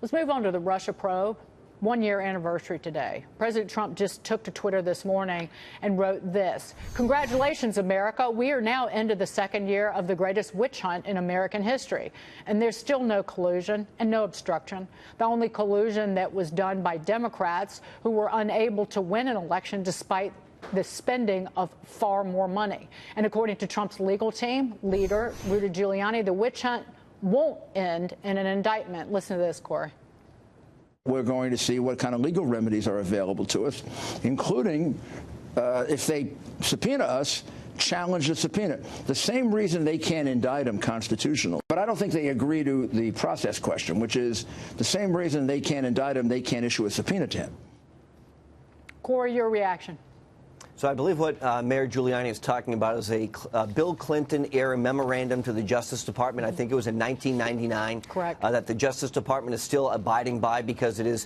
Let's move on to the Russia probe. 1-year anniversary today. President Trump just took to Twitter this morning and wrote this: "Congratulations, America. We are now into the second year of the greatest witch hunt in American history. And there's still no collusion and no obstruction. The only collusion that was done by Democrats who were unable to win an election despite the spending of far more money." And according to Trump's legal team, leader Rudy Giuliani, the witch hunt won't end in an indictment. Listen to this, Corey. We're going to see what kind of legal remedies are available to us, including if they subpoena us, challenge the subpoena. The same reason they can't indict them constitutional. But I don't think they agree to the process question, which is the same reason they can't indict him, they can't issue a subpoena to him. Corey, your reaction? So I believe what Mayor Giuliani is talking about is a Bill Clinton-era memorandum to the Justice Department. I think it was in 1999. Correct. That the Justice Department is still abiding by, because it is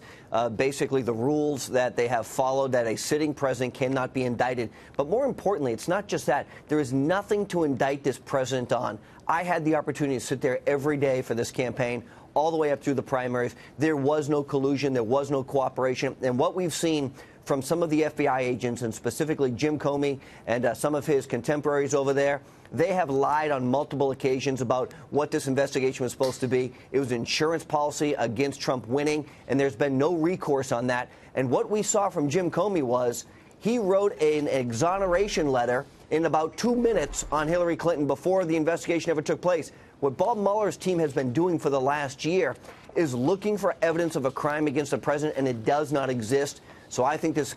basically the rules that they have followed, that a sitting president cannot be indicted. But more importantly, it's not just that. There is nothing to indict this president on. I had the opportunity to sit there every day for this campaign, all the way up through the primaries. There was no collusion. There was no cooperation. And what we've seen from some of the FBI agents, and specifically Jim Comey and some of his contemporaries over there, they have lied on multiple occasions about what this investigation was supposed to be. It was an insurance policy against Trump winning, and there's been no recourse on that. And what we saw from Jim Comey was he wrote an exoneration letter in about 2 minutes on Hillary Clinton before the investigation ever took place. What Bob Mueller's team has been doing for the last year is looking for evidence of a crime against the president, and it does not exist. So I think this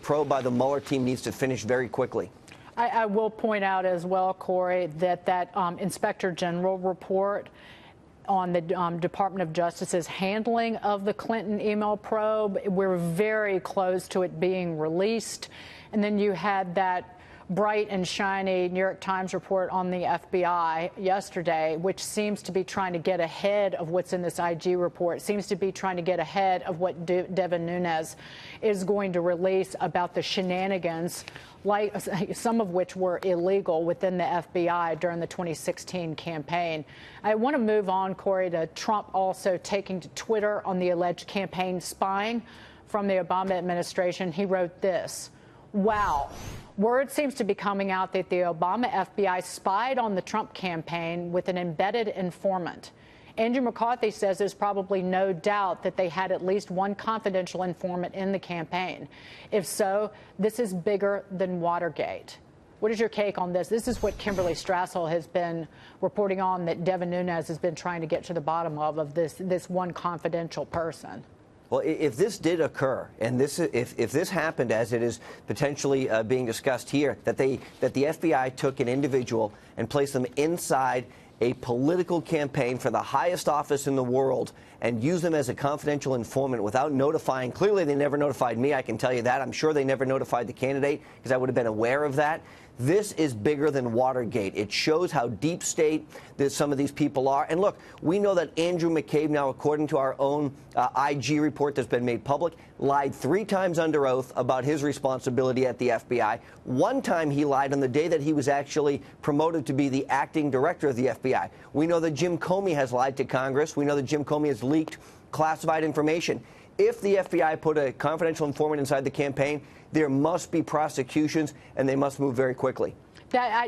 probe by the Mueller team needs to finish very quickly. I will point out as well, Corey, that Inspector General report on the Department of Justice's handling of the Clinton email probe, we're very close to it being released. And then you had that bright and shiny New York Times report on the FBI yesterday, which seems to be trying to get ahead of what's in this IG report, seems to be trying to get ahead of what Devin Nunes is going to release about the shenanigans, like some of which were illegal within the FBI during the 2016 campaign. I want to move on, Corey, to Trump also taking to Twitter on the alleged campaign spying from the Obama administration. He wrote this: "Wow. Word seems to be coming out that the Obama FBI spied on the Trump campaign with an embedded informant. Andrew McCarthy says there's probably no doubt that they had at least one confidential informant in the campaign. If so, this is bigger than Watergate." What is your take on this? This is what Kimberly Strassel has been reporting on, that Devin Nunes has been trying to get to the bottom of this one confidential person. Well, if this did occur, and if this happened as it is potentially being discussed here, that the FBI took an individual and placed them inside a political campaign for the highest office in the world and used them as a confidential informant without notifying. Clearly, they never notified me, I can tell you that. I'm sure they never notified the candidate, because I would have been aware of that. This is bigger than Watergate. It shows how deep state that some of these people are. And look, we know that Andrew McCabe now, according to our own IG report that's been made public, lied 3 times under oath about his responsibility at the FBI. One time he lied on the day that he was actually promoted to be the acting director of the FBI. We know that Jim Comey has lied to Congress. We know that Jim Comey has leaked classified information. If the FBI put a confidential informant inside the campaign, there must be prosecutions, and they must move very quickly. I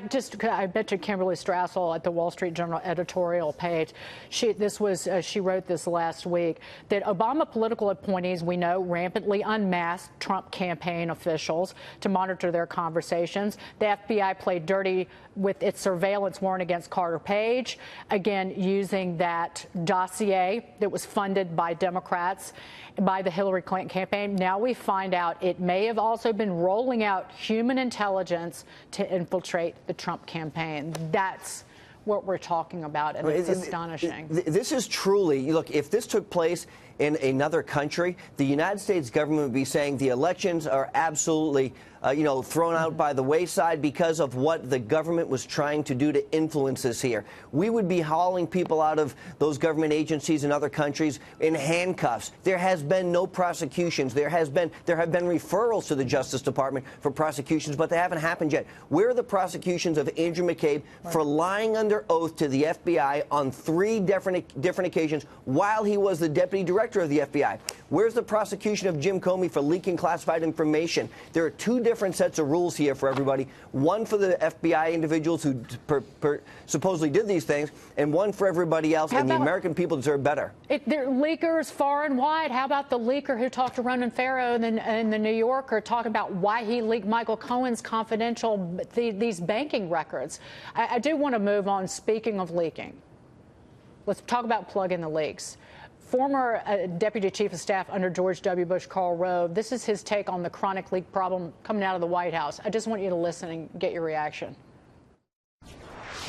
bet you Kimberly Strassel at the Wall Street Journal editorial page, she wrote this last week, that Obama political appointees, we know, rampantly unmasked Trump campaign officials to monitor their conversations. The FBI played dirty with its surveillance warrant against Carter Page, again, using that dossier that was funded by Democrats by the Hillary Clinton campaign. Now we find out it may have also been rolling out human intelligence to infiltrate the Trump campaign. That's what we're talking about, and it's astonishing. This is truly, look, if this took place in another country, the United States government would be saying the elections are absolutely thrown out by the wayside because of what the government was trying to do to influence this here. We would be hauling people out of those government agencies in other countries in handcuffs. There has been no prosecutions. There have been referrals to the Justice Department for prosecutions, but they haven't happened yet. Where are the prosecutions of Andrew McCabe for lying under oath to the FBI on 3 different occasions while he was the deputy director of the FBI? Where's the prosecution of Jim Comey for leaking classified information? There are 2 different sets of rules here for everybody. One for the FBI individuals who supposedly did these things, and one for everybody else. And the American people deserve better. They're leakers far and wide. How about the leaker who talked to Ronan Farrow in the New Yorker, talking about why he leaked Michael Cohen's confidential these banking records? I do want to move on. Speaking of leaking, let's talk about plugging the leaks. Former Deputy Chief of Staff under George W. Bush, Karl Rove, this is his take on the chronic leak problem coming out of the White House. I just want you to listen and get your reaction.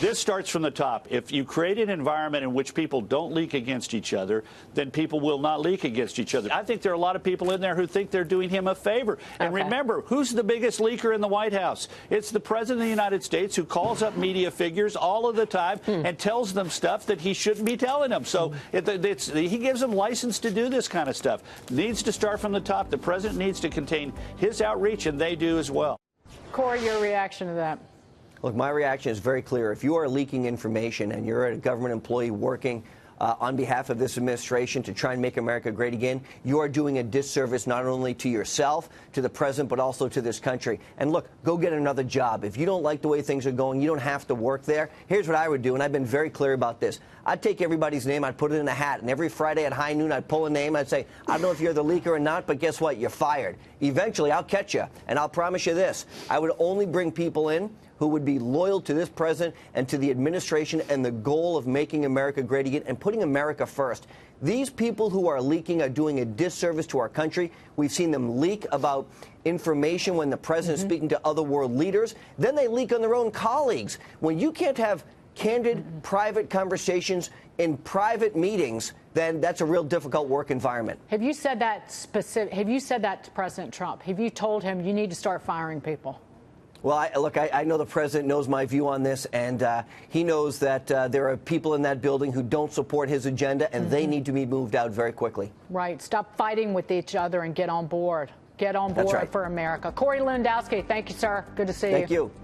This starts from the top. If you create an environment in which people don't leak against each other, then people will not leak against each other. I think there are a lot of people in there who think they're doing him a favor. And remember, who's the biggest leaker in the White House? It's the President of the United States, who calls up media figures all of the time and tells them stuff that he shouldn't be telling them. So he gives them license to do this kind of stuff. Needs to start from the top. The President needs to contain his outreach, and they do as well. Corey, your reaction to that? Look, my reaction is very clear. If you are leaking information and you're a government employee working on behalf of this administration to try and make America great again, you are doing a disservice not only to yourself, to the president, but also to this country. And look, go get another job. If you don't like the way things are going, you don't have to work there. Here's what I would do, and I've been very clear about this. I'd take everybody's name, I'd put it in a hat, and every Friday at high noon, I'd pull a name, I'd say, I don't know if you're the leaker or not, but guess what? You're fired. Eventually, I'll catch you, and I'll promise you this. I would only bring people in who would be loyal to this president and to the administration and the goal of making America great again and putting America first. These people who are leaking are doing a disservice to our country. We've seen them leak about information when the president is speaking to other world leaders. Then they leak on their own colleagues. When you can't have candid, private conversations in private meetings, then that's a real difficult work environment. Have you said that to President Trump? Have you told him you need to start firing people? Well, I know the president knows my view on this, and he knows that there are people in that building who don't support his agenda, and they need to be moved out very quickly. Right. Stop fighting with each other and get on board. Get on board for America. Corey Lewandowski, thank you, sir. Good to see you. Thank you.